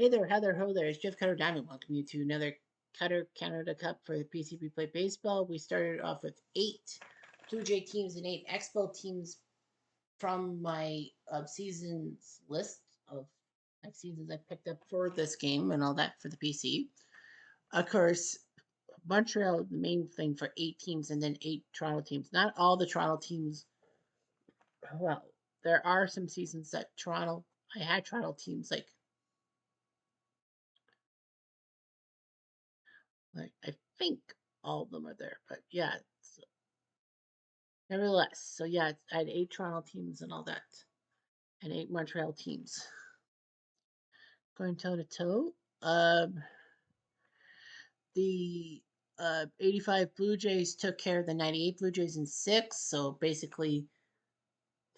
Hey there, Heather, ho there. It's Jeff Cutter Diamond. Welcome you to another Cutter Canada Cup for the PCB Play Baseball. We started off with 8 Blue Jay teams and 8 Expo teams from my seasons list of seasons I picked up for this game and all that for the PC. Of course, Montreal, the main thing for 8 teams and then 8 Toronto teams. Not all the Toronto teams, well, there are some seasons that I had Toronto teams like I think all of them are there, but yeah, nevertheless. So yeah, I had 8 Toronto teams and all that, and 8 Montreal teams going toe to toe. The 85 Blue Jays took care of the 98 Blue Jays in 6. So basically,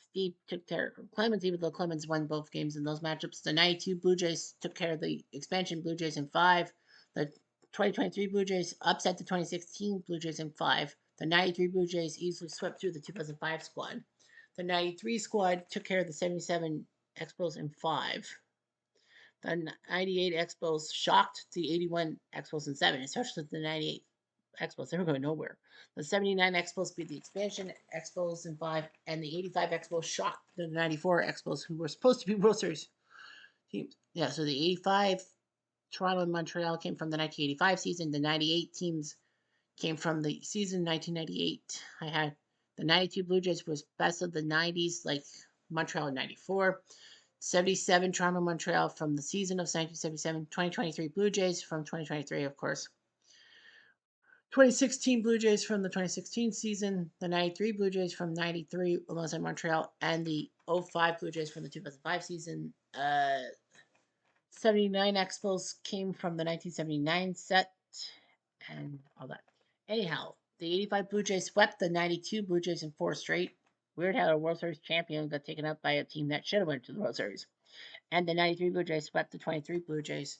Steve took care of Clemens, even though Clemens won both games in those matchups. The 92 Blue Jays took care of the expansion Blue Jays in 5. The 2023 Blue Jays upset the 2016 Blue Jays in 5. The 93 Blue Jays easily swept through the 2005 squad. The 93 squad took care of the 77 Expos in 5. The 98 Expos shocked the 81 Expos in 7, especially the 98 Expos. They were going nowhere. The 79 Expos beat the expansion Expos in 5, and the 85 Expos shocked the 94 Expos, who were supposed to be World Series teams. Yeah, so the 85 Toronto and Montreal came from the 1985 season. The 98 teams came from the season 1998. I had the 92 Blue Jays was best of the 90s, like Montreal in 94. 77 Toronto Montreal from the season of 1977. 2023 Blue Jays from 2023, of course. 2016 Blue Jays from the 2016 season. The 93 Blue Jays from 93 alongside Montreal. And the 05 Blue Jays from the 2005 season. 79 Expos came from the 1979 set and all that. Anyhow, the 85 Blue Jays swept the 92 Blue Jays in 4 straight. Weird how a World Series champion got taken up by a team that should have went to the World Series. And the 93 Blue Jays swept the 23 Blue Jays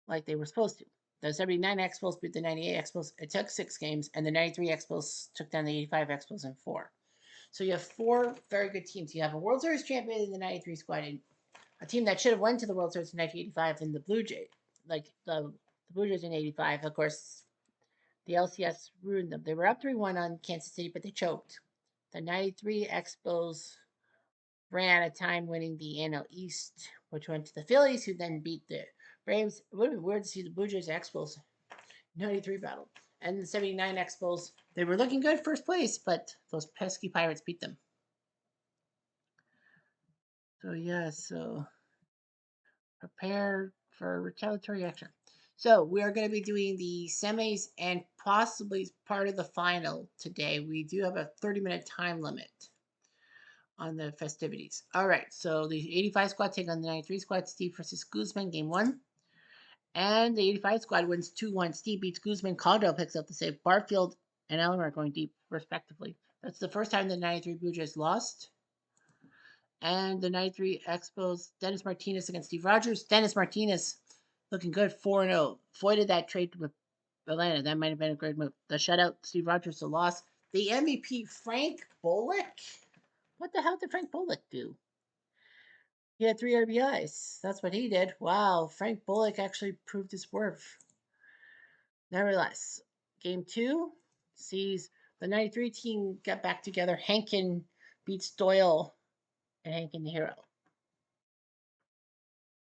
like they were supposed to. The 79 Expos beat the 98 Expos. It took 6 games, and the 93 Expos took down the 85 Expos in 4. So you have 4 very good teams. You have a World Series champion in the 93 squad, and a team that should have went to the World Series in 1985 in the Blue Jays. Like the Blue Jays in 85, of course, the LCS ruined them. They were up 3-1 on Kansas City, but they choked. The 93 Expos ran out of time winning the NL East, which went to the Phillies, who then beat the Braves. It would have been weird to see the Blue Jays Expos 93 battle. And the 79 Expos, they were looking good first place, but those pesky Pirates beat them. So, yeah, so prepare for retaliatory action. So, we are going to be doing the semis and possibly part of the final today. We do have a 30-minute time limit on the festivities. All right, so the 85 squad take on the 93 squad. Steve versus Guzman, game 1. And the 85 squad wins 2-1. Steve beats Guzman. Caldwell picks up the save. Barfield and Elmer are going deep, respectively. That's the first time the 93 Blue Jays lost. And the 93 Expos, Dennis Martinez against Steve Rogers. Dennis Martinez looking good, 4-0. Voided that trade with Atlanta. That might have been a great move. The shutout, Steve Rogers, the loss. The MVP, Frank Bullock. What the hell did Frank Bullock do? He had 3 RBIs. That's what he did. Wow, Frank Bullock actually proved his worth. Nevertheless, game 2 sees the 93 team get back together. Hankin beats Doyle and Hankin the hero.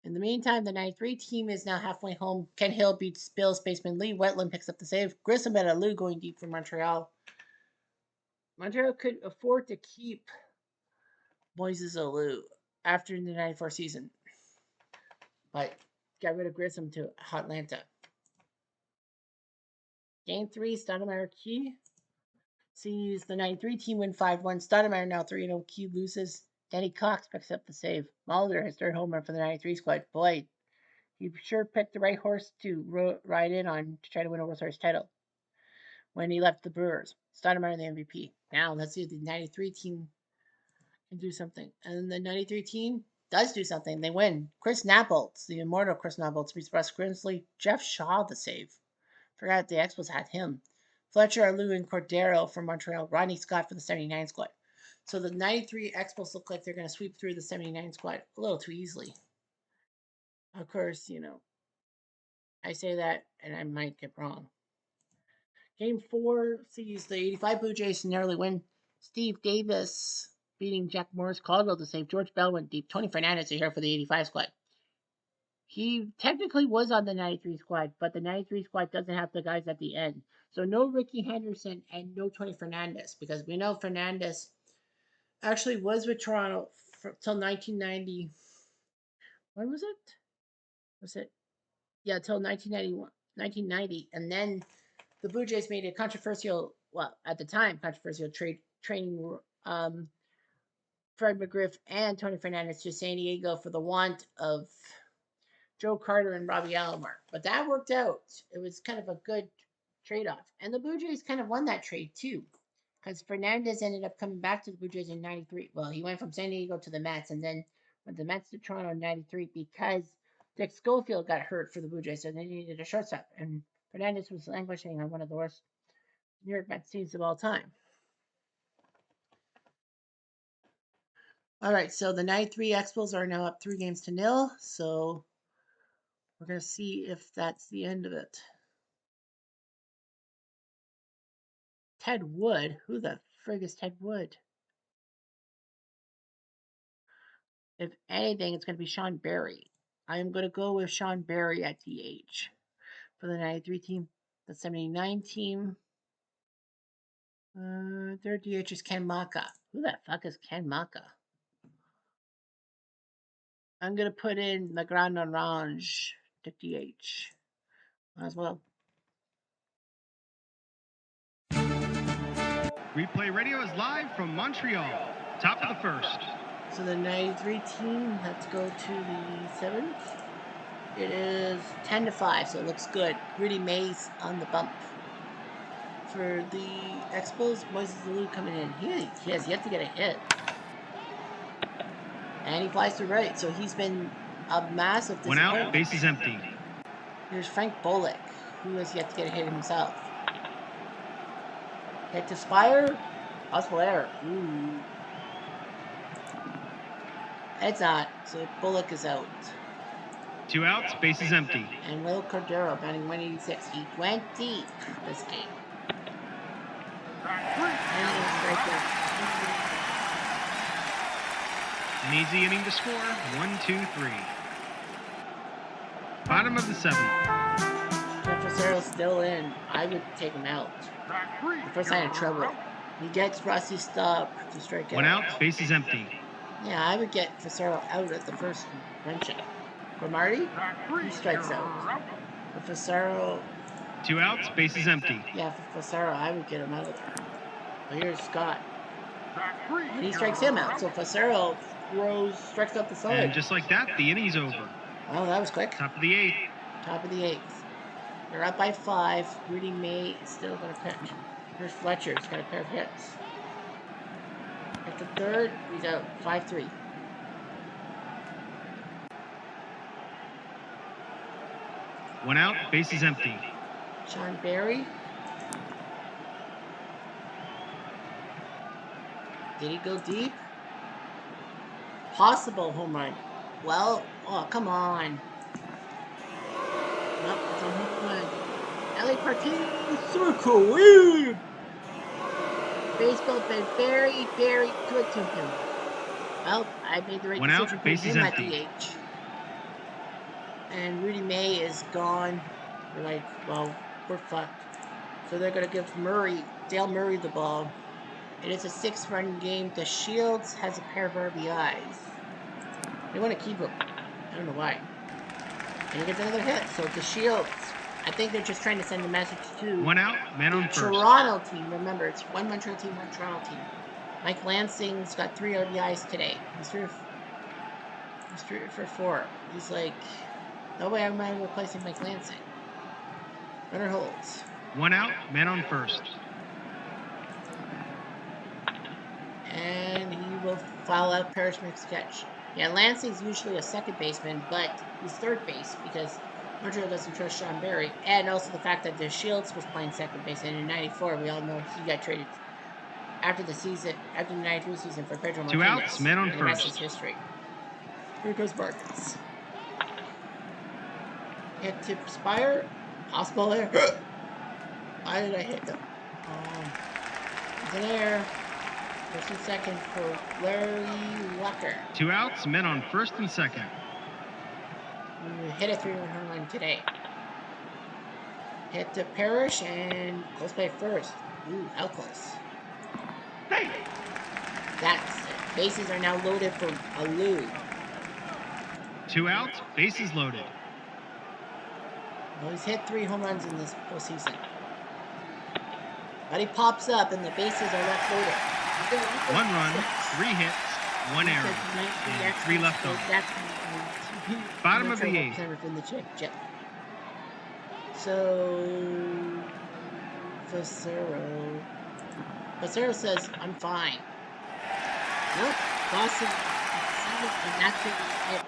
In the meantime, the 93 team is now halfway home. Ken Hill beats Bills baseman Lee. Wetland picks up the save. Grissom and Alou going deep for Montreal. Montreal could afford to keep Moises Alou after the 94 season, but got rid of Grissom to Atlanta. Game 3, Stoudemire Key sees the 93 team win 5-1. Stoudemire now 3-0. Key loses. Danny Cox picks up the save. Molitor his third home run for the 93 squad. Boy, he sure picked the right horse to ride in on to try to win a World Series title when he left the Brewers. Stoudemire the MVP. Now let's see if the 93 team can do something. And the 93 team does do something. They win. Chris Nabolts, the immortal Chris Nabolts, beats Russ Grinsley. Jeff Shaw the save. Forgot the Expos had him. Fletcher, Alou, and Cordero from Montreal. Rodney Scott for the 79 squad. So the 93 Expos look like they're going to sweep through the 79 squad a little too easily. Of course, I say that and I might get wrong. Game 4 sees the 85 Blue Jays narrowly win. Steve Davis beating Jack Morris Caldwell to save. George Bell went deep. Tony Fernandez is here for the 85 squad. He technically was on the 93 squad, but the 93 squad doesn't have the guys at the end. So no Ricky Henderson and no Tony Fernandez, because we know Fernandez actually was with Toronto till 1990. When was it? Was it? Yeah, till 1991, 1990. And then the Blue Jays made a controversial, well, at the time, controversial trading Fred McGriff and Tony Fernandez to San Diego for the want of Joe Carter and Robbie Alomar. But that worked out. It was kind of a good trade off. And the Blue Jays kind of won that trade too. Because Fernandez ended up coming back to the Blue Jays in 93. Well, he went from San Diego to the Mets and then went the Mets to Toronto in 93 because Dick Schofield got hurt for the Blue Jays, so they needed a shortstop. And Fernandez was languishing on one of the worst New York Mets teams of all time. All right, so the 93 Expos are now up 3-0. So we're going to see if that's the end of it. Ted Wood? Who the frig is Ted Wood? If anything, it's going to be Sean Barry. I'm going to go with Sean Barry at DH for the 93 team. The 79 team. Their DH is Ken Maka. Who the fuck is Ken Maka? I'm going to put in the Grand Orange to DH as well. Replay Radio is live from Montreal. Top of the first. So the 93 team, let's go to the 7th. It is 10-5, so it looks good. Rudy Mays on the bump. For the Expos, Moises Alou coming in. He has yet to get a hit. And he flies to right, so he's been a massive disappointment. One out, base is empty. Here's Frank Bullock, who has yet to get a hit himself. Hit to Spire. Possible error. Ooh. It's not, so Bullock is out. 2 outs, base is empty. And Will Cordero batting 186. He went deep this game. An easy inning to score. 1, 2, 3. Bottom of the 7th. Facero's still in. I would take him out. The first sign of trouble. He gets Rusty Stop to strike out. 1 out, base is empty. Yeah, I would get Facero out at the first mention. For Marty, he strikes out. For Facero... 2 outs, base is empty. Yeah, for Facero, I would get him out. But here's Scott. And he strikes him out. So Facero strikes up the side. And just like that, the inning's over. Oh, that was quick. Top of the 8th. Top of the 8th. They're up by 5. Rudy May is still going to pitch. Here's Fletcher. He's got a pair of hits. At the 3rd, he's out 5-3. One out, base is empty. Sean Barry. Did he go deep? Possible home run. Well, oh, come on. Nope, it's a home run. LA Party Circle. Woo! Baseball been very, very good to him. Well, I made the right decision to put him at DH. And Rudy May is gone. We're like, well, we're fucked. So they're going to give Dale Murray the ball. It is a 6-run game. The Shields has a pair of RBIs. They want to keep him. I don't know why. And he gets another hit. So the Shields, I think they're just trying to send a message to 1 out, man on first. Toronto team. Remember, it's 1 Montreal team, 1 Toronto team. Mike Lansing's got 3 RBIs today. He's through for 4. He's like, no way am I replacing Mike Lansing. Runner holds. 1 out, man on first. And he will foul out Parrish makes catch. Yeah, Lansing's usually a second baseman, but he's third base because Montreal doesn't trust Sean Barry. And also the fact that the Shields was playing second base. And in 94, we all know he got traded after the 93 season for Pedro Martinez. 2 outs, man on first. The rest is history. Here goes Marcus. Hit to Spire. Possible there. Why did I hit them? It's an air. First and second for Larry Lucker. 2 outs, men on first and second. We hit a 3-run home run today. Hit to Parrish and close by first. Ooh, how close. Hey! That's it. Bases are now loaded for Alou. 2 outs, bases loaded. Well, he's hit 3 home runs in this postseason. But he pops up and the bases are left loaded. 1 run, 3 hits, 1 error, and 3 left on. Bottom of the 8th. In the so Facero says, I'm fine. Nope. Boston, and that's it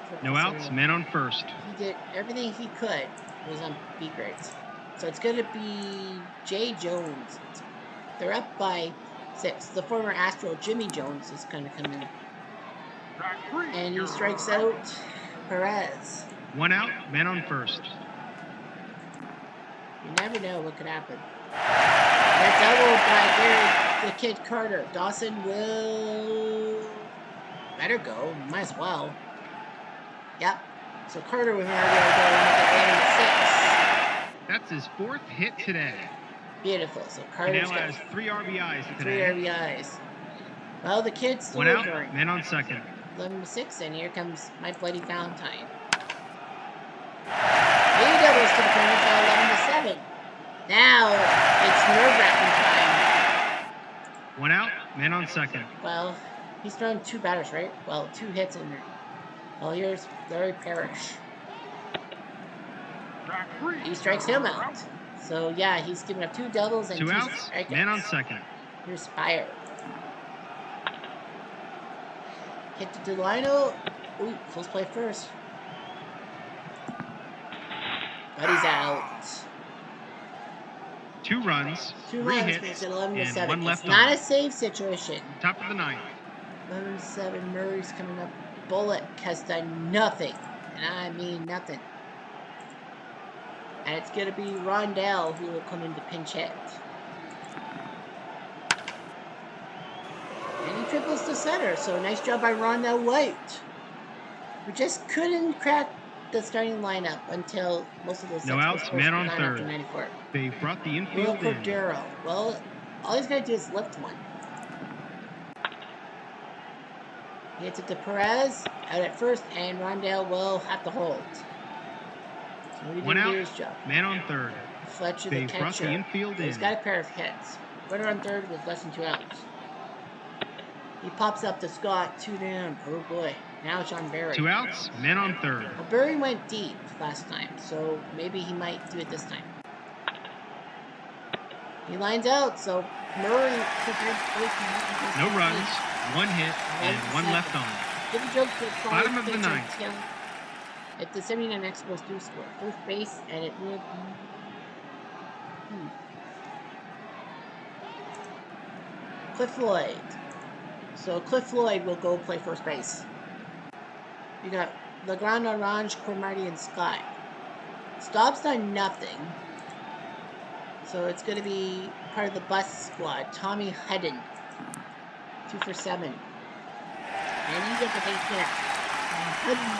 for No outs, men on first. He did everything he could. Was on B grades. So it's going to be Jay Jones. They're up by 6. The former Astro Jimmy Jones is going to come in. And he strikes out Perez. 1 out, men on first. You never know what could happen. That double by Gary, the Kid Carter. Dawson will better go. Might as well. Yep. So Carter with an RBI goal and make it 11-6. That's his 4th hit today. Beautiful. So Carter now has 3 RBIs today. 3 RBIs. Well, the kid's still 1 out, over. men on second. 11-6, and here comes my bloody Valentine. He doubles to the corner for 11-7. Now it's nerve-wracking time. 1 out, men on second. Well, he's thrown 2 batters, right? Well, 2 hits in there. Well, here's Larry Parrish. He strikes him out. So yeah, he's given up 2 doubles and 2 2 outs, strikeouts. men on second. Here's Spire. Hit to Delino. Ooh, close play first. But he's out. 2 runs, 2 3 runs hits, makes it 11-7. and 1 left It's not on. a save situation. Top of the 9th. 11-7. Murray's coming up. Bullock has done nothing. And I mean nothing. And it's going to be Rondell who will come in to pinch hit. And he triples to center. So nice job by Rondell White. We just couldn't crack the starting lineup until most of those No outs, men on third. 94. They brought the Will infield in. Cordero. Well, all he's got to do is lift one. He hits it to Perez, out at first, and Rondell will have to hold. So he 1 didn't out, do his job. man on third. Fletcher, They the brought catcher. the infield He's in. got a pair of hits. Runner on third with less than 2 outs. He pops up to Scott, 2 down. Oh boy. Now it's on Barry. 2 outs, men on third. Well, Barry went deep last time, so maybe he might do it this time. He lines out, so Murray. No runs, 1 hit, and 1 left on. Give a joke to Bottom of the 9th. If the 79 Expos do score, first base, and it will be. Cliff Lloyd. So Cliff Lloyd will go play first base. You got Legrand, Orange, Cromartie, and Scott. Staub's done nothing. So it's going to be part of the bus squad. Tommy Hudden. 2 for 7. And you get the base hit. Hudden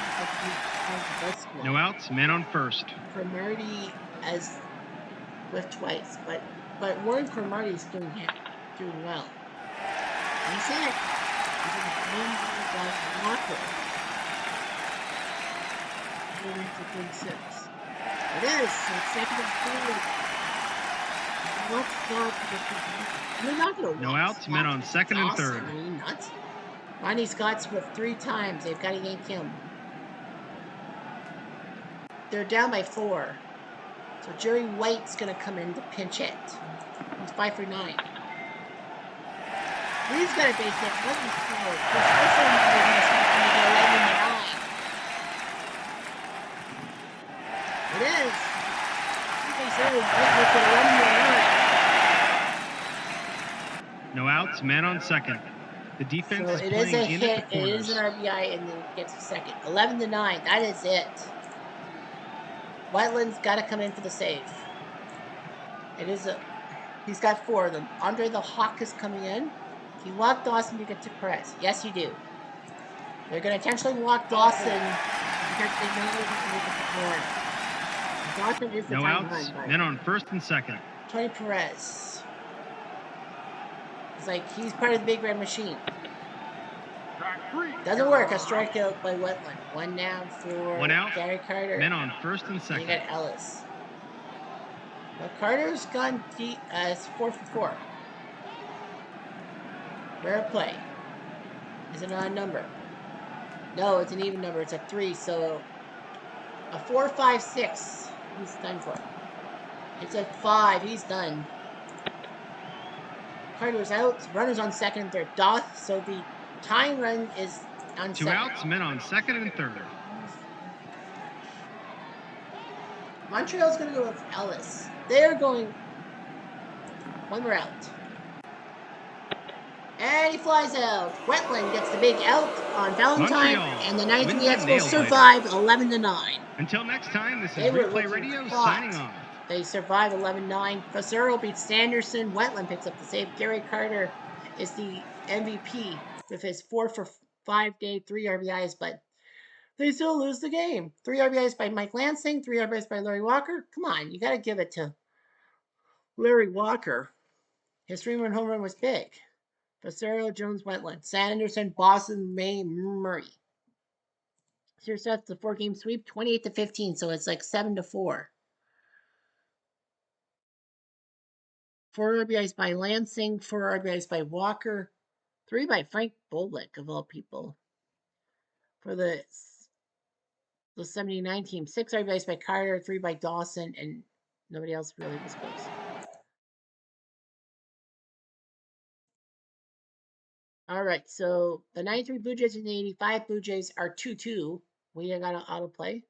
of the bus squad. No outs, men on first. Cromartie as with twice. But Warren Cromartie is doing well. He's hit. He's in the Walker. It is. So it's second and third. What's that? You're not going to No outs, men on second and third. Are you nuts? Ronnie Scott's with 3 times. They've got to yank him. They're down by 4. So Jerry White's going to come in to pinch hit. He's 5 for 9. He's got a base hit. What is score? This one is going to start to make it 11-9. It is. They said it was with 11-9. No outs, men on second. The defense So is it is playing a in hit. at the It corners. is an RBI, and then gets a second. 11-9. That is it. Wetland's got to come in for the save. He's got 4 of them. Andre the Hawk is coming in. If you walk Dawson, you get to Perez. Yes, you do. They're going to intentionally walk Dawson because they know they're going to make it to Florida. Dawson is the no time outs, run. men on first and second. Tony Perez. It's like he's part of the big red machine. Doesn't work. A strikeout by Wetland. 1 down for 1 out, Gary Carter. men on first and second. You got Ellis. Well, Carter's gone deep as 4 for 4. Rare play. Is it an odd number? No, it's an even number. It's a 3, so a 4, 5, 6. He's done for. It's a 5. He's done. Carter's out. Runners on second and third. So the tying run is on 2 second. outs, men on second and third. Montreal's going to go with Ellis. They're going 1 more out. And he flies out. Wetland gets the big out on Valentine, Montreal and the 93 wins the Expos survive 11-9. Until next time, this is They were Replay looking Radio hot. signing off. They survive 11-9. Facero beats Sanderson. Wetland picks up the save. Gary Carter is the MVP with his 4 for 5 day, 3 RBIs, but they still lose the game. 3 RBIs by Mike Lansing, 3 RBIs by Larry Walker. Come on, you got to give it to Larry Walker. His 3-run home run was big. Facero, Jones, Wetland, Sanderson, Boston, May, Murray. So that's the 4-game sweep, 28-15. So it's like 7-4. 4 RBIs by Lansing, 4 RBIs by Walker, 3 by Frank Bolick, of all people. For the 79 team, 6 RBIs by Carter, 3 by Dawson, and nobody else really was close. All right, so the 93 Blue Jays and the 85 Blue Jays are 2-2. We got an autoplay.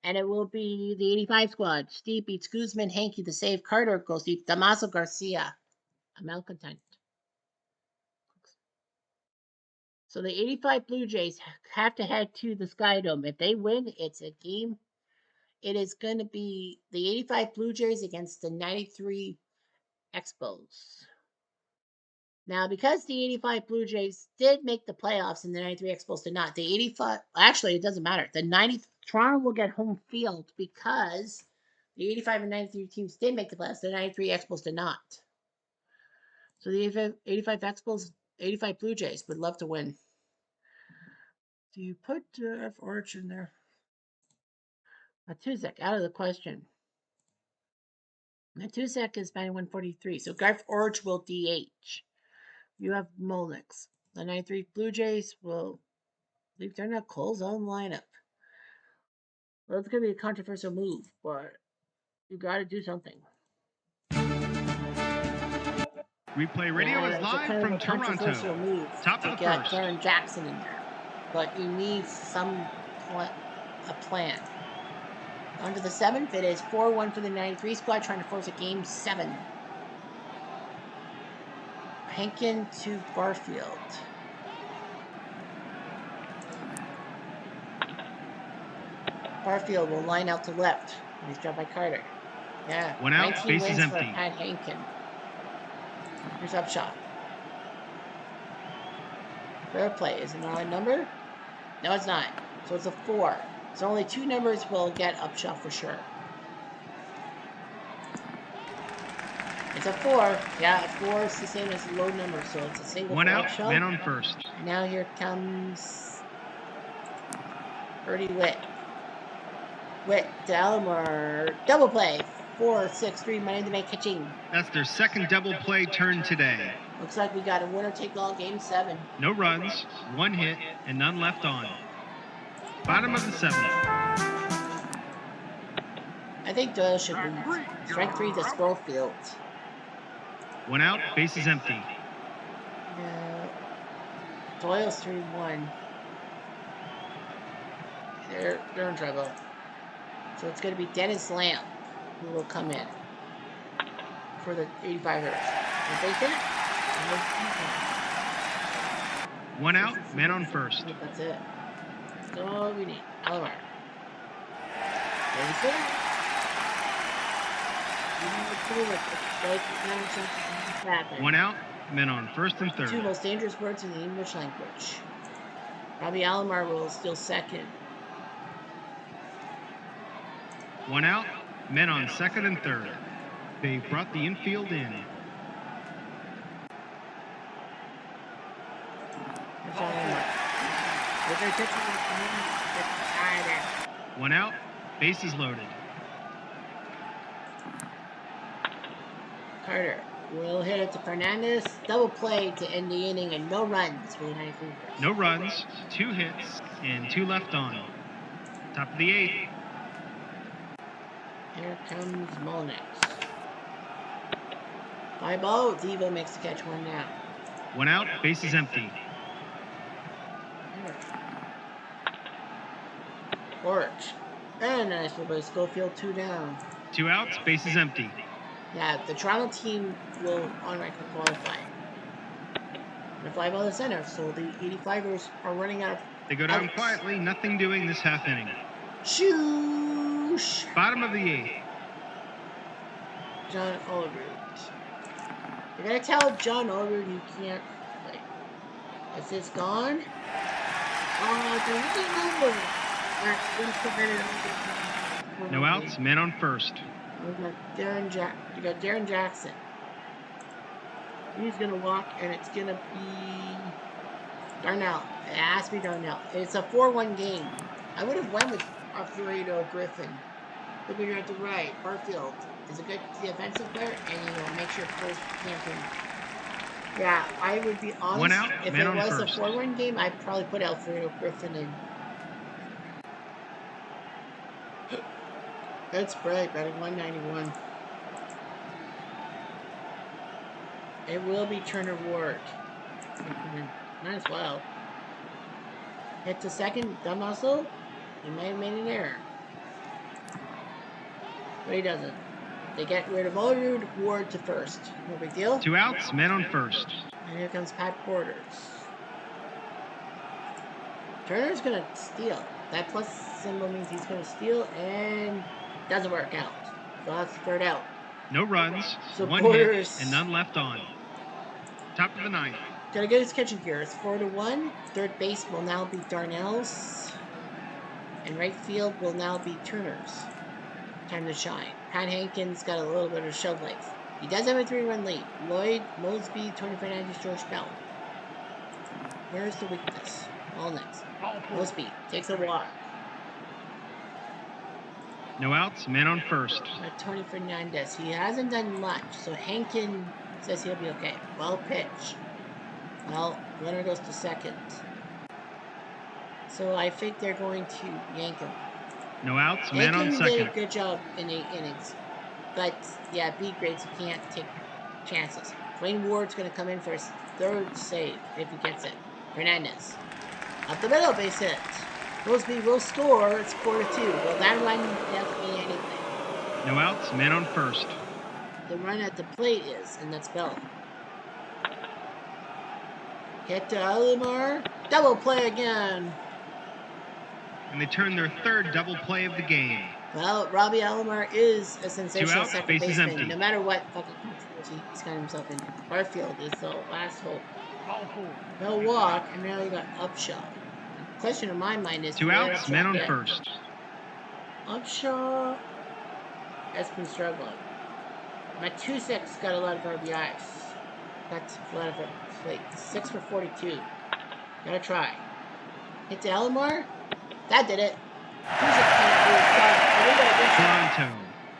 And it will be the 85 squad. Steve beats Guzman, Hanky the save, Carter goes deep, Damaso Garcia, a malcontent. So the 85 Blue Jays have to head to the Sky Dome. If they win, it's a game. It is going to be the 85 Blue Jays against the 93 Expos. Now, because the 85 Blue Jays did make the playoffs and the 93 Expos did not, the 85, actually, it doesn't matter. The 90, Toronto will get home field because the 85 and 93 teams did make the playoffs. The 93 Expos did not. So the 85 Expos, 85 Blue Jays would love to win. Do you put F. Orch in there? Matusek, out of the question. Matusek is batting 143, so Garth Orch will DH. You have Molnix. The 93 Blue Jays will leave their not Cole's own lineup. Well, it's going to be a controversial move, but you got to do something. Replay Radio is live kind from of a controversial Toronto. Move Top to of the get first. Darren Jackson in there, but you need a plan. On to the 7th, it is 4-1 for the 93 squad, trying to force a game 7. Hankin to Barfield. Barfield will line out to left. He's dropped by Carter. Yeah. 1 out, bases empty. For Pat Hankin. Here's Upshot. Fair play. Is it an odd number? No, it's not. So it's a 4. So only 2 numbers will get Upshot for sure. It's a 4. Yeah, a 4 is the same as a low number, so it's a single. 1 out, Upshot. man on first. Now here comes Birdie Witt. Witt to Alomar. Double play. 4-6-3 money to make catching. That's their second double play turn today. Looks like we got a winner-take-all game 7. No runs, 1 hit, and none left on. Bottom of the 7th. I think Doyle should lead. Strike 3 to Schofield. 1 out, bases empty. Doyle's 3-1. They're in trouble. So it's going to be Dennis Lamb who will come in for the 85ers. Did they hit? 1 out, man on first. That's it. That's all we need. Alomar. One out, men on first and third. Two most dangerous words in the English language. Robbie Alomar will steal second. One out, men on second and third. They've brought the infield in. One out, bases loaded. Carter will hit it to Fernandez. Double play to end the inning and no runs for the 93ers. No runs, 2 hits, and 2 left on. Top of the 8th. Here comes Molnix. Fly ball, Devo makes the catch, 1 down. 1 out, bases empty. Orch. Very nice for Schofield, 2 down. 2 outs, bases empty. Yeah, the Toronto team will on record qualify. And a fly ball to center, so the 85ers are running out of They go down quietly, nothing doing this half inning. Shoosh! Bottom of the 8th. John Olerud. You're gonna tell John Olerud you can't play. Is this gone? No outs, men on first. You got Darren Jackson. He's gonna walk, and it's gonna be Darnell. It has to be Darnell. It's a 4-1 game. I would have went with Alfredo Griffin. But you're at the right. Barfield is a good defensive player, and make sure first campaign. Yeah, I would be honest. 1 out, if man it on was first. a 4-1 game, I'd probably put Alfredo Griffin in. That's bright, batting 191. It will be Turner Ward. Might as well. Hit to second, dumb muscle. He might have made an error. But he doesn't. They get rid of Olerud, Ward to first. No big deal. 2 outs, men on first. And here comes Pat Borders. Turner's going to steal. That plus symbol means he's going to steal, and doesn't work out. So that's the third out. No runs, so 1 Borders, hit, and none left on. Top of the 9th. Gotta get his catching gear. It's 4-1. Third base will now be Darnell's. And right field will now be Turner's. Time to shine. Pat Hankins got a little bit of shelf life. He does have a 3-run lead. Lloyd, Mosby, Tony Fernandez, George Bell. Where's the weakness? All next. Mosby takes a walk. No outs, man on first. Tony Fernandez. He hasn't done much, so Hankins says he'll be okay. Well pitch. Well, runner goes to second. So I think they're going to yank him. No outs, man on second. Did a good job in 8 innings. But, yeah, B grades, you can't take chances. Dwayne Ward's going to come in for his 3rd save if he gets it. Fernandez. Up the middle, base hit. Mosby will score. It's 4-2. Well, that run doesn't mean anything. No outs, man on first. The run at the plate is, and that's Bell. Hit to Alomar. Double play again. And they turn their 3rd double play of the game. Well, Robbie Alomar is a sensational outs, second baseman. empty. No matter what fucking controversy he's got himself in. Barfield is the last hope. No walk, and now you got Upshaw. The question in my mind is 2 outs, men on first. Upshaw has been struggling. Matusak's got a lot of RBIs. That's a lot of it. Like 6 for 42. Gotta try. Hit to Alomar. That did it. Toronto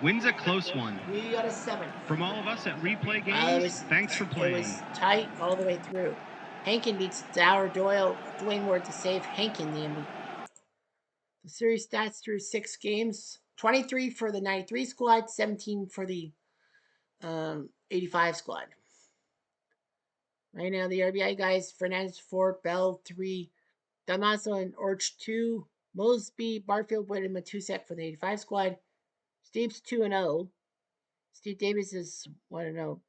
wins a close one. We got a 7. From all of us at Replay Games, thanks for playing. It was tight all the way through. Hankin beats Dower Doyle, Dwayne Ward to save Hankin the MVP. The series stats through 6 games. 23 for the 93 squad, 17 for the 85 squad. Right now, the RBI guys, Fernandez 4, Bell 3, Damaso and Orch 2, Mosby, Barfield, Wood, and Matusak for the 85 squad. Steve's 2-0. Steve Davis is 1-0.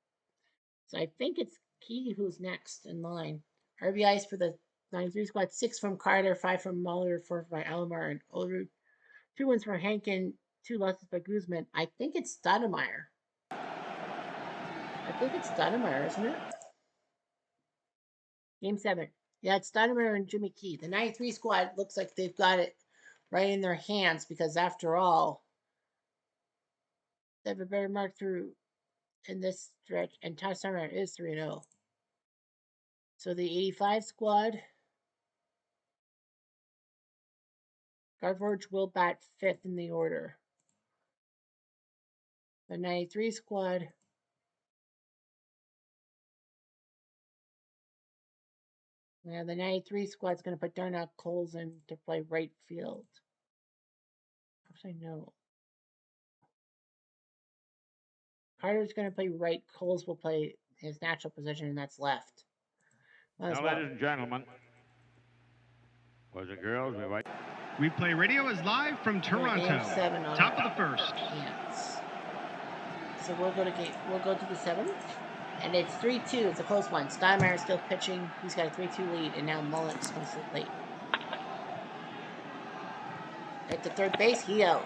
So I think it's Key who's next in line. RBIs for the 93 squad, 6 from Carter, 5 from Muller, 4 by Alomar and Olerud. 2 wins for Hankin, 2 losses by Guzman. I think it's Stoudemire. Isn't it? Game 7. Yeah, it's Stoudemire and Jimmy Key. The 93 squad looks like they've got it right in their hands because, after all, they have a better mark through in this stretch, and Ty Stoudemire is 3-0. So the 85 squad, Garforge will bat 5th in the order. The 93 squad, yeah, the 93 squad's going to put Darnell Coles in to play right field. Actually, no. Carter's going to play right. Coles will play his natural position, and that's left. Now, ladies and gentlemen, boys and girls, Replay Radio is live from Toronto. Game 7 on Top of the first. Yes. So we'll go to the 7th. And it's 3-2. It's a close one. Stoudemire is still pitching. He's got a 3-2 lead, and now Mullen's going to sit late. At the third base, he out.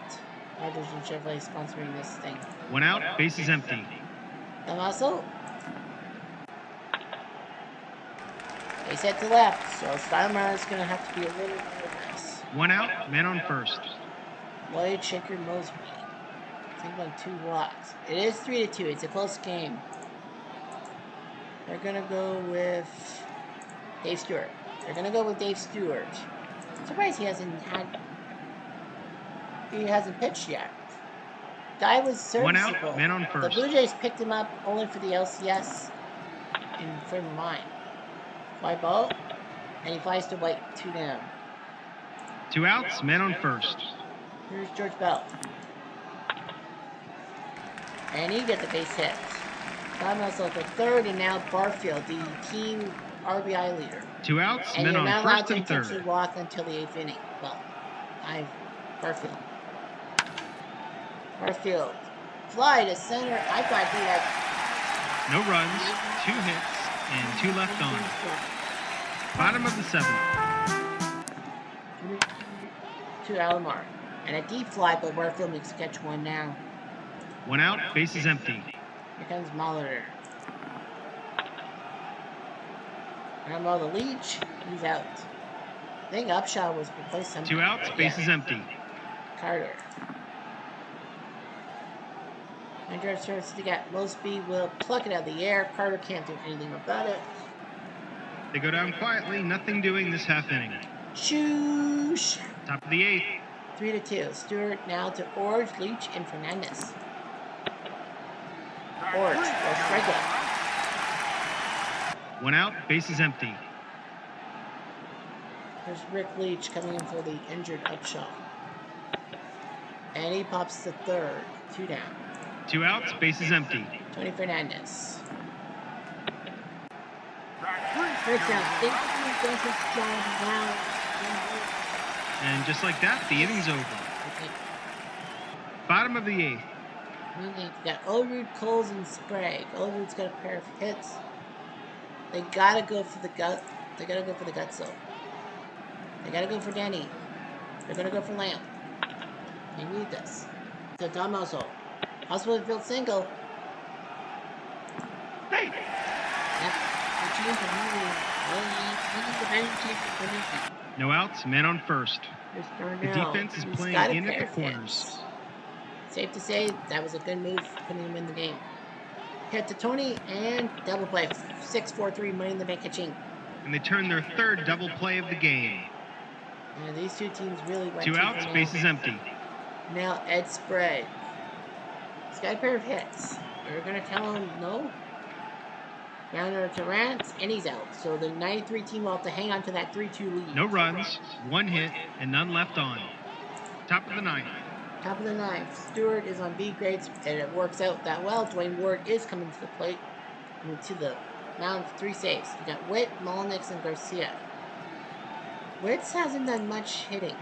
Rogers and Chevrolet sponsoring this thing. 1 out, base is empty. Damaso. Base hit to left, so Stoudemire is going to have to be a little nervous. 1 out, man on first. Lloyd, Shaker, Mosby. I think on 2 walks. It is 3-2. It's a close game. They're going to go with Dave Stewart. I'm surprised he hasn't pitched yet. Guy was serviceable. 1 out, man on first. The Blue Jays picked him up only for the LCS in frame of mind. Fly ball, and he flies to White, 2 down. 2 outs, man on first. Here's George Bell. And he gets a base hit. Damaso at the third, and now Barfield, the team RBI leader. 2 outs, and men you're on not first allowed to and intentionally third. walk until the 8th inning. Well, Barfield. Fly to center. I thought he had No runs, 2 hits, and 2 left on. Bottom of the 7th. To Alomar. And a deep fly, but Barfield makes catch 1 now. 1 out, base is empty. Here comes Molitor. And the Leach, he's out. I think Upshaw was replaced somehow. 2 outs, base is empty. Carter. Andrew starts to get Mosby will pluck it out of the air. Carter can't do anything about it. They go down quietly, nothing doing this half inning. Shoosh. Top of the 8th. 3-2. Stewart now to Orge, Leach, and Fernandez. Orge will strike it. 1 out, base is empty. There's Rick Leach coming in for the injured Upshaw. And he pops the third. 2 down. 2 outs, base is empty. Tony Fernandez. First down. Think he does his job well. And just like that, the inning's over. Okay. Bottom of the 8th. We've got Olerud, Coles, and Sprague. Olerud's got a pair of hits. They gotta go for the gut. They gotta go for the guts, though. They gotta go for Denny. They're gonna go for Lamb. They need this. To Damaso. Possibly field single. Hey! No outs, man on first. The defense is playing in at the corners. Safe to say that was a good move putting him in the game. Hit to Tony and double play. 6-4-3 money in the bank catching. And they turn their third double play of the game. And these two teams really went 2 outs, base is empty. Now Ed Sprague. He's got a pair of hits. They're going to tell him no. Grounder to Rance, and he's out. So the 93 team will have to hang on to that 3-2 lead. No runs, 1 hit, and none left on. Top of the 9th. Top of the 9th. Stewart is on B grades, and it works out that well. Dwayne Ward is coming to the plate. To the mound for 3 saves. You got Witt, Molnix, and Garcia. Witts hasn't done much hitting.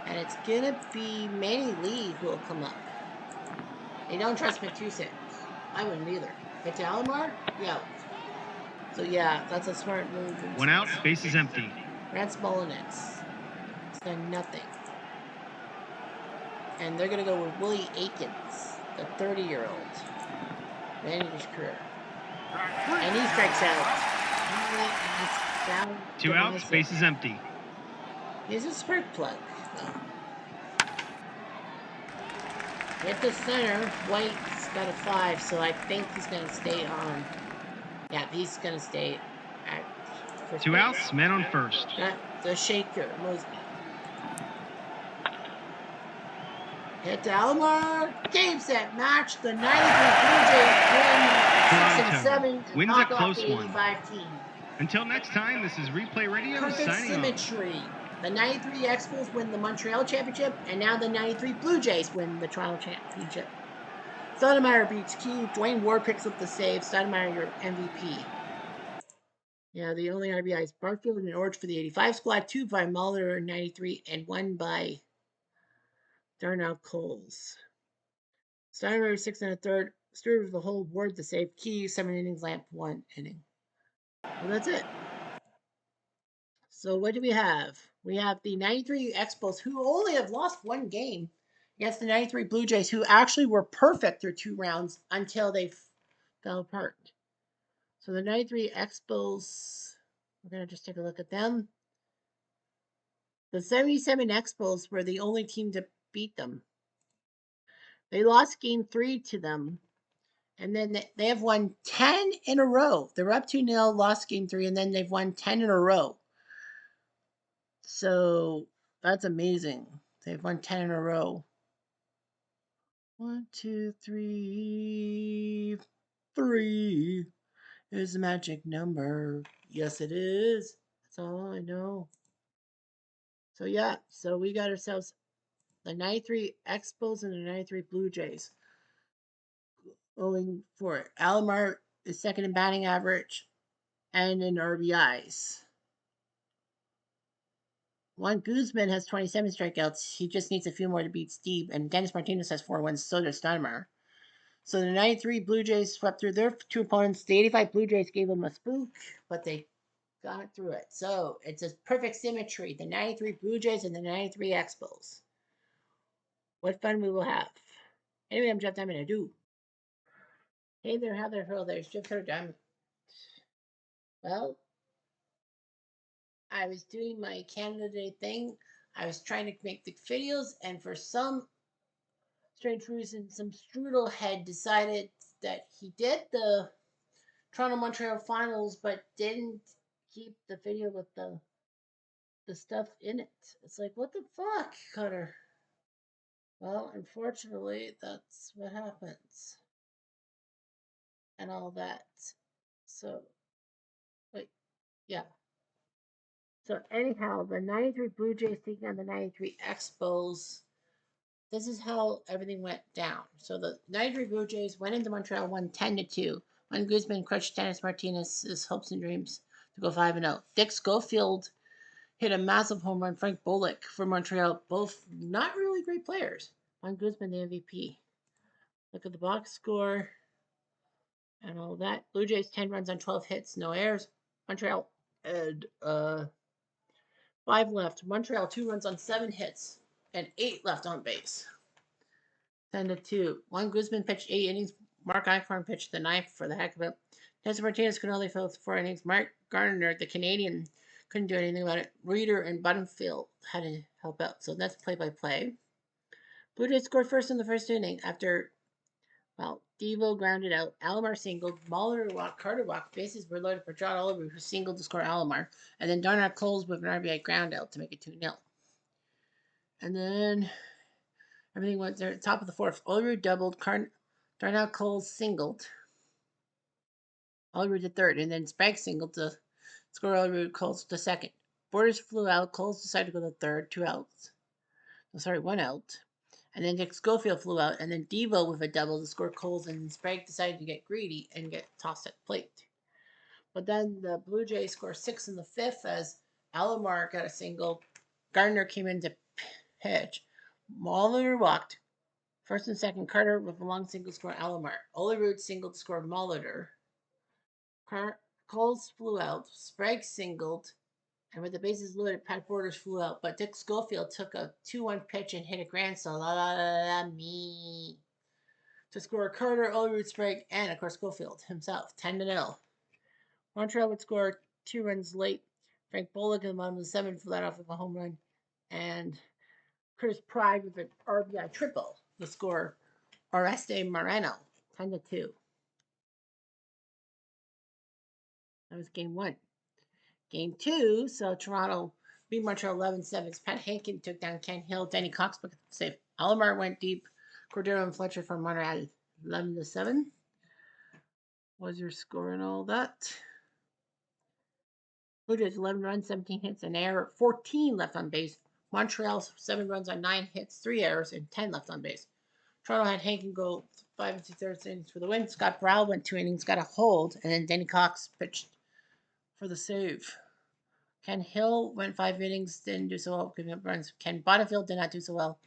And it's going to be Manny Lee who will come up. They don't trust McTusick. I wouldn't either. But to Alomar, yeah. So yeah, that's a smart move. 1 out, base is empty. Rance Molnix. It's done nothing. And they're going to go with Willie Aikens, the 30-year-old. Ended his career. And he strikes out. 2 outs, base is empty. He's a spark plug, though. Hit the center. White's got a 5, so I think he's going to stay on. Yeah, he's going to stay at first 2 base. outs, men on first. Got the shaker, Mosby. Hit to Alomar. Game, set, match. The 93 Blue Jays win 6 and 7 and wins knock a off close the one. 85 team. Until next time, this is Replay Radio Perfect signing symmetry. off. The 93 Expos win the Montreal Championship, and now the 93 Blue Jays win the Toronto Championship. Stoudemire beats Key. Dwayne Ward picks up the save. Stoudemire, your MVP. Yeah, the only RBIs Barfield and Orange for the 85 squad, 2 by Muller in 93, and 1 by Darnell Coles. Stoudemire 6 and a third. Stewart with the whole Ward the save. Key 7 innings. Lamp 1 inning. Well, that's it. So what do we have? We have the 93 Expos, who only have lost 1 game against the 93 Blue Jays, who actually were perfect through 2 rounds until they fell apart. So the 93 Expos, we're going to just take a look at them. The 77 Expos were the only team to beat them. They lost game 3 to them, and then they have won 10 in a row. They're up 2-0, lost game 3, and then they've won 10 in a row. So that's amazing. They've won 10 in a row. 1, 2, 3. 3 is the magic number. Yes, it is. That's all I know. So, yeah. So, we got ourselves the 93 Expos and the 93 Blue Jays going for it. Alomar is second in batting average and in RBIs. Juan Guzman has 27 strikeouts. He just needs a few more to beat Steve. And Dennis Martinez has 4 wins. So does Stoudemire. So the 93 Blue Jays swept through their 2 opponents. The 85 Blue Jays gave them a spook, but they got through it. So it's a perfect symmetry. The 93 Blue Jays and the 93 Expos. What fun we will have. Anyway, I'm Jeff Diamond. I do. Hey there, how there, hello there. It's Jeff Diamond. Well, I was doing my Canada Day thing. I was trying to make the videos, and for some strange reason, some strudel head decided that he did the Toronto Montreal finals, but didn't keep the video with the stuff in it. It's like, what the fuck, Cutter? Well, unfortunately, that's what happens. And all that. So, wait, yeah. So, anyhow, the 93 Blue Jays taking on the 93 Expos. This is how everything went down. So, the 93 Blue Jays went into Montreal, won 10-2. When Guzman crushed Dennis Martinez's hopes and dreams to go 5-0. Dick Schofield hit a massive home run. Frank Bullock for Montreal, both not really great players. Juan Guzman, the MVP. Look at the box score and all that. Blue Jays 10 runs on 12 hits, no errors. Montreal had 5 left. Montreal 2 runs on 7 hits and 8 left on base. 10-2. Juan Guzman pitched 8 innings. Mark Eichhorn pitched the 9th for the heck of it. Dennis Martinez could only fill 4 innings. Mark Gardner, the Canadian, couldn't do anything about it. Reeder and Buttonfield had to help out. So that's play-by-play. Blue Jays scored first in the first inning after, well, Devo grounded out. Alomar singled. Muller walked. Carter walked. Bases were loaded for John Oliver, who singled to score Alomar. And then Darnell Coles with an RBI ground out to make it 2-0. And then everything went there. Top of the 4th. Oliver doubled. Darnell Coles singled. Oliver to 3rd. And then Sprague singled to score Oliver Coles to 2nd. Borders flew out. Coles decided to go to 3rd. 2 outs. Oh, sorry, 1 out. And then Dick Schofield flew out. And then Devo with a double to score Coles. And Sprague decided to get greedy and get tossed at the plate. But then the Blue Jays scored 6 in the 5th as Alomar got a single. Gardner came in to pitch. Molitor walked. First and second, Carter with a long single score Alomar. Olerud singled to score Molitor. Coles flew out. Sprague singled. And with the bases loaded, Pat Borders flew out, but Dick Schofield took a 2-1 pitch and hit a grand slam. La la la la me. To score Carter, Olerud, Sprague, and of course Schofield himself, 10-0. Montreal would score 2 runs late. Frank Bullock in the bottom of the seventh led off with a home run, and Curtis Pride with an RBI triple to score Oreste Moreno, 10-2. That was game one. Game two, so Toronto beat Montreal 11-7. Pat Hankin took down Ken Hill. Danny Cox took the save. Alomar went deep. Cordero and Fletcher from Montreal 11-7. Was your score and all that? Blue Jays 11 runs, 17 hits, an error, 14 left on base. Montreal 7 runs on 9 hits, 3 errors, and 10 left on base. Toronto had Hankin go 5 2/3 innings for the win. Scott Brow went 2 innings, got a hold, and then Danny Cox pitched for the save. Ken Hill went 5 innings, didn't do so well, giving up runs. Ken Bonneville did not do so well.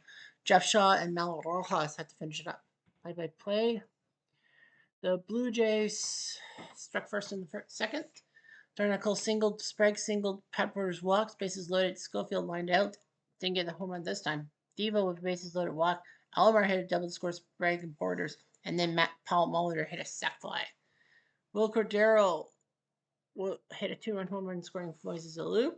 Jeff Shaw and Mel Rojas had to finish it up. Play-by-play. The Blue Jays struck first in the second. Darnell singled, Sprague singled, Pat Borders walked, bases loaded, Schofield lined out. Didn't get the home run this time. Devo with bases loaded walk. Alomar hit a double to score Sprague and Borders, and then Paul Molitor hit a sac fly. Will Cordero hit a 2-run home run scoring Moises Alou.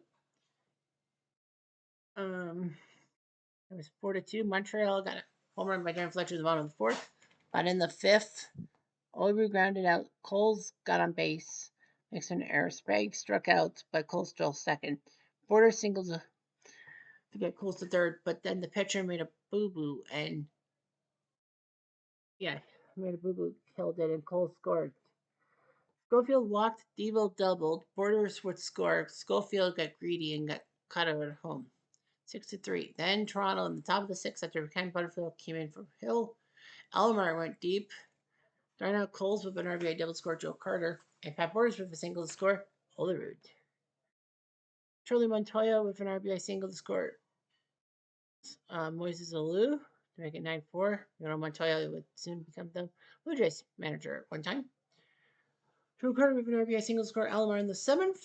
It was 4-2. Montreal got a home run by Darren Fletcher in the bottom of the fourth. But in the fifth, Olerud grounded out. Coles got on base. Makes an error. Sprague struck out, but Coles stole second. Border singles to get Coles to third, but then the pitcher made a boo-boo, and made a boo-boo, killed it, and Coles scored. Schofield walked, Devo doubled. Borders would score. Schofield got greedy and got cut out at home. 6-3. Then Toronto in the top of the sixth after Ken Butterfield came in for Hill. Alomar went deep. Darnell Coles with an RBI double score Joe Carter. And Pat Borders with a single to score Olerud. Charlie Montoya with an RBI single to score Moises Alou to make it 9-4. Montoya would soon become the Blue Jays manager at one time. Joe Carter with an RBI single to score Alomar in the seventh.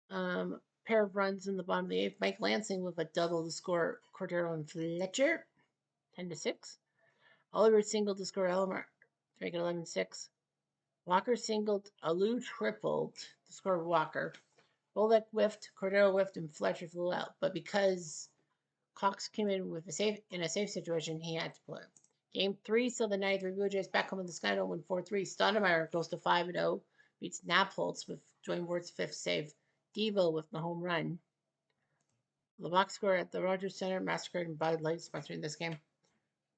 Pair of runs in the bottom of the eighth. Mike Lansing with a double to score Cordero and Fletcher, 10-6. Oliver singled to score Alomar to make it 11-6. Walker singled, Alou tripled to score Walker. Bullock whiffed, Cordero whiffed, and Fletcher flew out. But because Cox came in with a safe situation, he had to play. Game 3, so the 93 Blue Jays back home in the Sky win 4-3. Stoudemire goes to 5-0, beats Napholtz with Dwayne Ward's fifth save. Devo with the home run. The box score at the Rogers Center, Massacred and Bud Light sponsoring this game.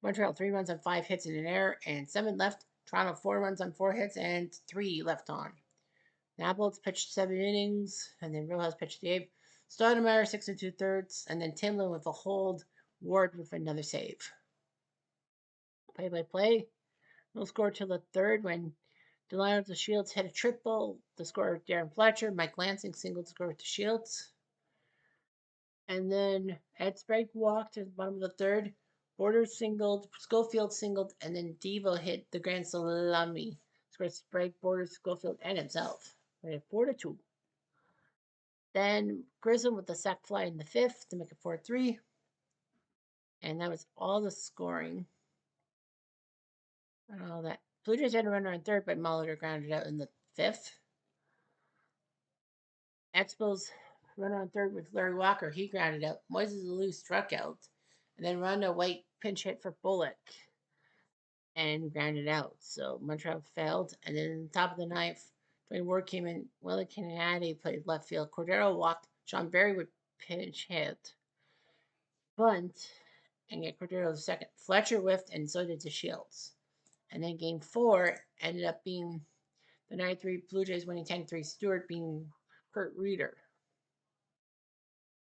Montreal 3 runs on 5 hits and an error, and 7 left. Toronto 4 runs on 4 hits and 3 left on. Naples pitched 7 innings, and then Rojas pitched the 8th. Stoudemire 6 2/3, and then Timlin with a hold. Ward with another save. Play-by-play. No score till the third when Delano to Shields hit a triple. The score Darren Fletcher. Mike Lansing singled to score to Shields. And then Ed Sprague walked at the bottom of the third. Borders singled, Schofield singled, and then Devo hit the grand salami. Scored Sprague, Borders, Schofield, and himself. We had 4-2. Then Grissom with the sac fly in the fifth to make it 4-3. And that was all the scoring. And all that. Blue Jays had a runner on third, but Molitor grounded out in the fifth. Expos runner on third with Larry Walker. He grounded out. Moises Alou struck out. And then Rhonda White pinch hit for Bullock and grounded out. So Montreal failed. And then in the top of the ninth, Dwayne Ward came in. Willie Kennedy played left field. Cordero walked. Sean Berry would pinch hit. Bunt and get Cordero the second. Fletcher whiffed, and so did the Shields. And then game 4 ended up being the 93 Blue Jays winning 10-3. Stewart being Kurt Reeder.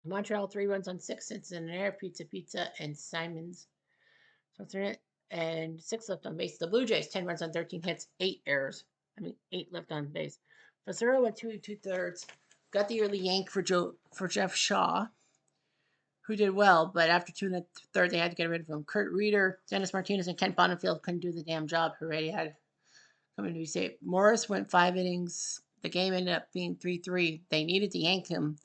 Montreal 3 runs on 6 hits and an error. Pizza, and Simons. And 6 left on base. The Blue Jays 10 runs on 13 hits, 8 errors. 8 left on base. Facero went 2 2/3. Got the early yank for Jeff Shaw, who did well, but after 2 1/3, they had to get rid of him. Kurt Reeder, Dennis Martinez, and Kent Bonneville couldn't do the damn job. Already had come in to be saved. Morris went 5 innings, The game ended up being 3-3. They needed to yank him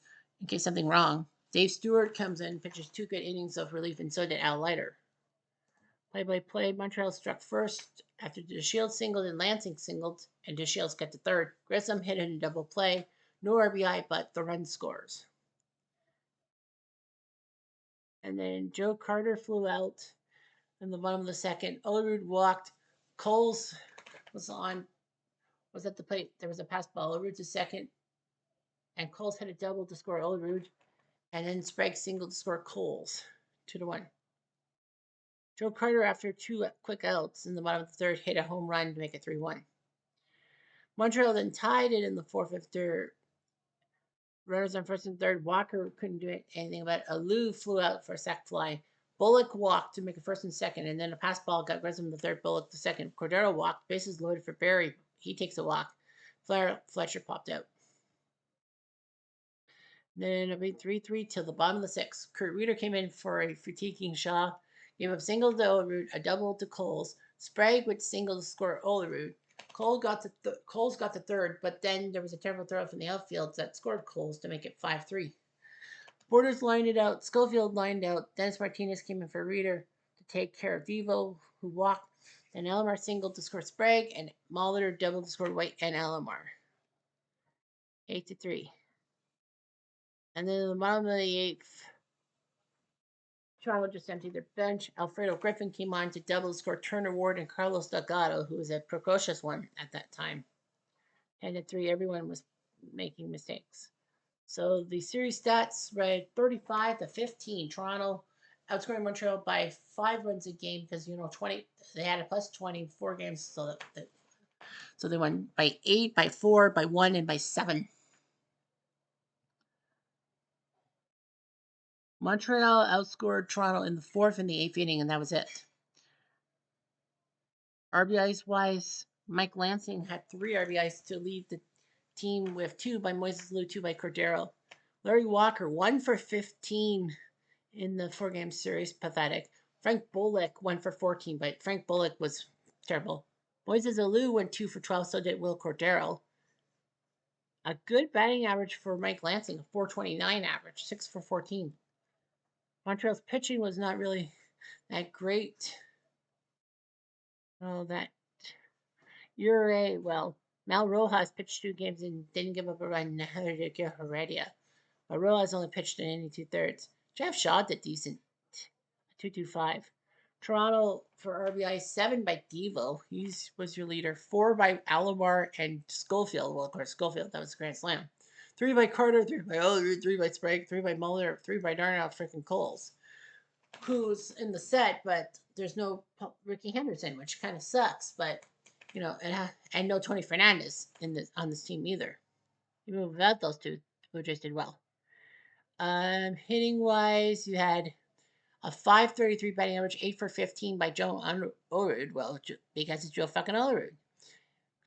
in case something wrong. Dave Stewart comes in, pitches 2 good innings of relief, and so did Al Leiter. Play-by-play, Montreal struck first after DeShields singled and Lansing singled, and DeShields got to third. Grissom hit in a double play. No RBI, but the run scores. And then Joe Carter flew out in the bottom of the second. Olerud walked. Coles was at the plate. There was a pass ball. Olerud to second, and Coles hit a double to score Olerud, and then Sprague singled to score Coles, 2-1. Joe Carter, after 2 quick outs in the bottom of the third, hit a home run to make it 3-1. Montreal then tied it in the fourth after runners on first and third. Walker couldn't do anything about it. Alou flew out for a sac fly. Bullock walked to make a first and second, and then a pass ball got Grissom the third, Bullock the second. Cordero walked, bases loaded for Barry. He takes a walk. Fletcher popped out. Then it'll be 3-3 till the bottom of the sixth. Kurt Reeder came in for a fatiguing Shaw. Gave up single to Olerud, a double to Coles. Sprague with single to score Olerud. Coles got the third, but then there was a terrible throw from the outfield that scored Coles to make it 5-3. Borders lined it out. Schofield lined out. Dennis Martinez came in for Reeder to take care of Devo, who walked. Then Alomar singled to score Sprague, and Molitor doubled to score White and Alomar. 8-3. And then in the bottom of the eighth, Toronto just emptied their bench. Alfredo Griffin came on to double to score Turner Ward and Carlos Delgado, who was a precocious one at that time. 10-3, everyone was making mistakes. So the series stats read 35-15. Toronto outscoring Montreal by 5 runs a game because 20. They had a plus 24 games, so they won by 8, by 4, by 1, and by 7. Montreal outscored Toronto in the 4th and the 8th inning, and that was it. RBIs wise, Mike Lansing had 3 RBIs to lead the team with 2 by Moises Alou, 2 by Cordero. Larry Walker, 1 for 15 in the 4-game series, pathetic. Frank Bullock, 1 for 14, but Frank Bullock was terrible. Moises Alou went 2 for 12, so did Will Cordero. A good batting average for Mike Lansing, a 429 average, 6 for 14. Montreal's pitching was not really that great. Oh, that ERA, well, Mal Rojas pitched 2 games and didn't give up a run, neither did Gil Heredia. But Rojas only pitched an inning 2/3. Jeff Shaw did decent, 2.25. Toronto for RBI, 7 by Devo. He was your leader. 4 by Alomar and Schofield. Well, of course, Schofield, that was a grand slam. 3 by Carter, 3 by Olerud, 3 by Sprague, 3 by Muller, 3 by Darnell freaking Coles, who's in the set, but there's no Ricky Henderson, which kind of sucks. But and no Tony Fernandez on this team either. Even without those two, the Blue Jays did well. Hitting wise, you had a 533 batting average, 8 for 15 by Joe Olerud. Well, because it's Joe fucking Olerud.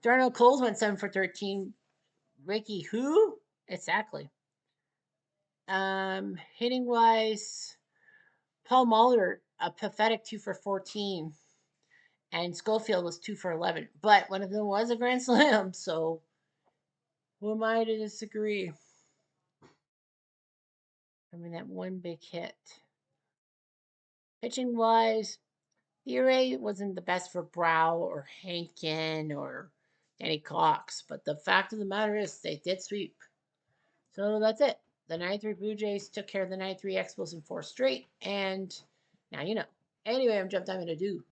Darnell Coles went 7 for 13. Ricky who? Exactly. Hitting wise, Paul Molitor, a pathetic 2 for 14. And Schofield was 2 for 11. But one of them was a grand slam, so who am I to disagree? I mean, that one big hit. Pitching wise, the ERA wasn't the best for Brow or Hankin or Danny Cox, but the fact of the matter is they did sweep. So that's it. The 93 Blue Jays took care of the 93 Expos in 4 straight, and now you know. Anyway, I'm jumped. I'm going to do.